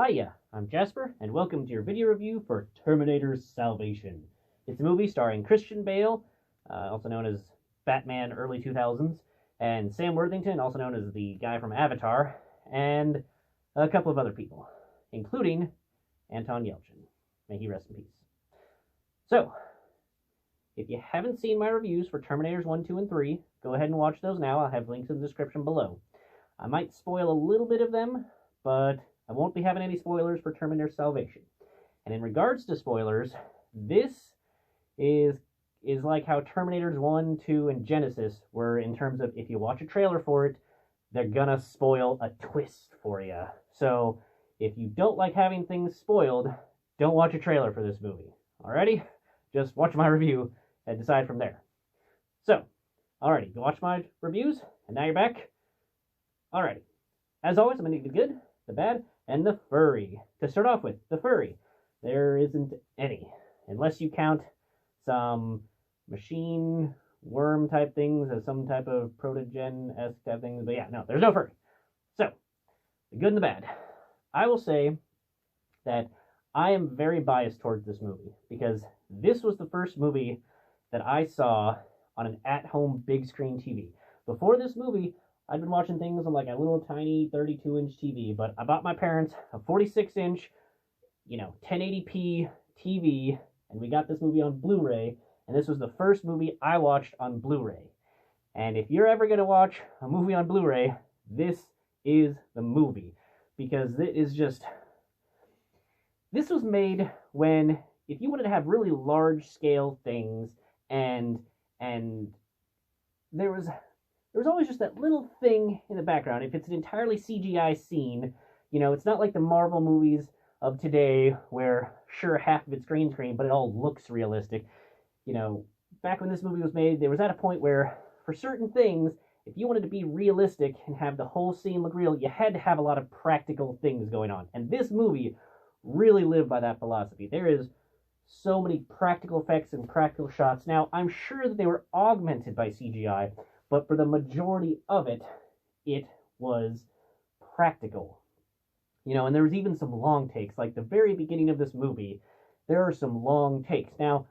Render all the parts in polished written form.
Hiya, I'm Jasper, and welcome to your video review for Terminator Salvation. It's a movie starring Christian Bale, also known as Batman early 2000s, and Sam Worthington, also known as the guy from Avatar, and a couple of other people, including Anton Yelchin. May he rest in peace. So, if you haven't seen my reviews for Terminators 1, 2, and 3, go ahead and watch those now. I'll have links in the description below. I might spoil a little bit of them, but I won't be having any spoilers for Terminator Salvation. And in regards to spoilers, this is like how Terminators 1, 2, and Genesis were in terms of if you watch a trailer for it, they're gonna spoil a twist for you. So if you don't like having things spoiled, don't watch a trailer for this movie. Alrighty? Just watch my review and decide from there. So, alrighty, you watch my reviews, and now you're back. Alrighty. As always, I'm gonna do the good, the bad, and the furry. To start off with, the furry. There isn't any, unless you count some machine worm type things as some type of protogen-esque type things. But yeah, no, there's no furry. So, the good and the bad. I will say that I am very biased towards this movie because this was the first movie that I saw on an at-home big screen TV. Before this movie, I'd been watching things on like a little tiny 32-inch TV, but I bought my parents a 46-inch, 1080p TV, and we got this movie on Blu-ray, and this was the first movie I watched on Blu-ray. And if you're ever going to watch a movie on Blu-ray, this is the movie, because it is just... This was made when, if you wanted to have really large-scale things, and there was always just that little thing in the background. If it's an entirely CGI scene, it's not like the Marvel movies of today where, sure, half of it's green screen, but it all looks realistic. Back when this movie was made, there was at a point where, for certain things, if you wanted to be realistic and have the whole scene look real, you had to have a lot of practical things going on. And this movie really lived by that philosophy. There is so many practical effects and practical shots. Now, I'm sure that they were augmented by CGI, but for the majority of it, it was practical. And there was even some long takes. Like the very beginning of this movie, there are some long takes. Now,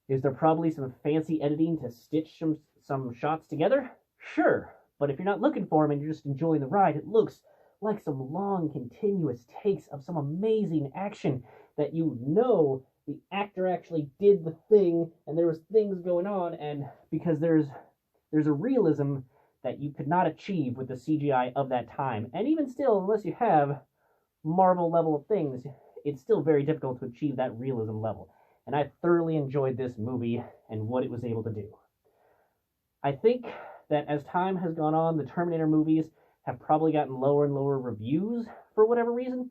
is there probably some fancy editing to stitch some shots together? Sure. But if you're not looking for them and you're just enjoying the ride, it looks like some long, continuous takes of some amazing action that the actor actually did the thing, and there was things going on, and because there's a realism that you could not achieve with the CGI of that time. And even still, unless you have Marvel level of things, it's still very difficult to achieve that realism level. And I thoroughly enjoyed this movie and what it was able to do. I think that as time has gone on, the Terminator movies have probably gotten lower and lower reviews for whatever reason,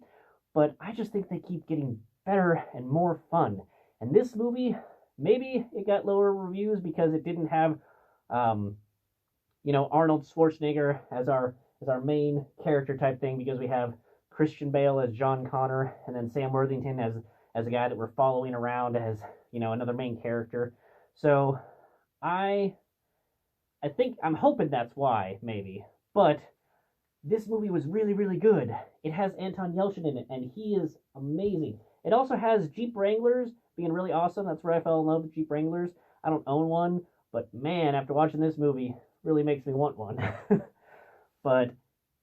but I just think they keep getting better and more fun. And this movie, maybe it got lower reviews because it didn't have Arnold Schwarzenegger as our main character type thing, because we have Christian Bale as John Connor, and then Sam Worthington as a guy that we're following around as, another main character. So I'm hoping that's why, maybe. But this movie was really, really good. It has Anton Yelchin in it, and he is amazing. It also has Jeep Wranglers being really awesome. That's where I fell in love with Jeep Wranglers. I don't own one, but man, after watching this movie, really makes me want one. But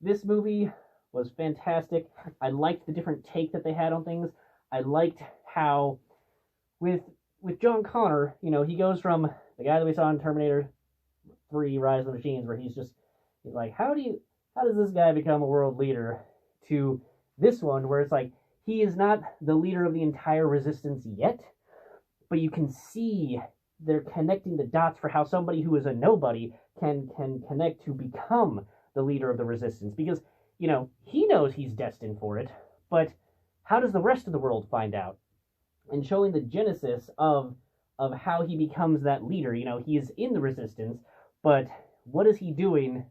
this movie was fantastic. I liked the different take that they had on things. I liked how, with John Connor, he goes from the guy that we saw in Terminator 3, Rise of the Machines, where he's like, how does this guy become a world leader, to this one where it's like, he is not the leader of the entire resistance yet, but you can see they're connecting the dots for how somebody who is a nobody can connect to become the leader of the resistance. Because, he knows he's destined for it, but how does the rest of the world find out? And showing the genesis of how he becomes that leader. He is in the resistance, but what is he doing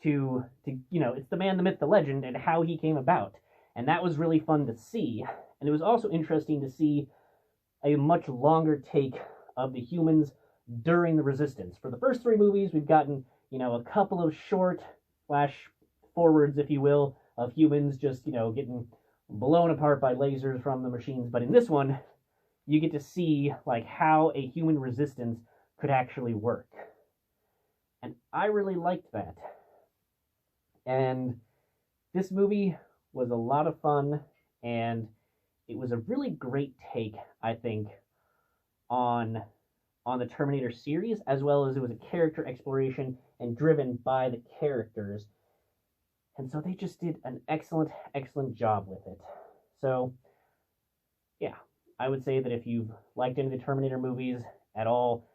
to it's the man, the myth, the legend, and how he came about. And that was really fun to see. And it was also interesting to see a much longer take of the humans during the resistance. For the first three movies, we've gotten, a couple of short flash forwards, if you will, of humans just, getting blown apart by lasers from the machines. But in this one, you get to see like how a human resistance could actually work. And I really liked that. And this movie was a lot of fun, and it was a really great take, I think, on the Terminator series, as well as it was a character exploration and driven by the characters. And so they just did an excellent, excellent job with it. So, yeah, I would say that if you've liked any of the Terminator movies at all,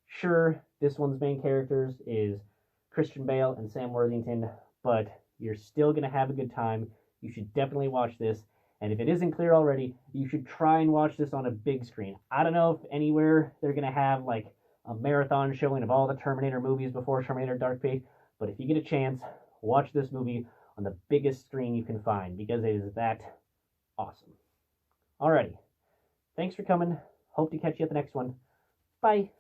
sure, this one's main characters is Christian Bale and Sam Worthington, but you're still going to have a good time. You should definitely watch this. And if it isn't clear already, you should try and watch this on a big screen. I don't know if anywhere they're going to have like a marathon showing of all the Terminator movies before Terminator Dark Fate, but if you get a chance, watch this movie on the biggest screen you can find, because it is that awesome. Alrighty. Thanks for coming. Hope to catch you at the next one. Bye.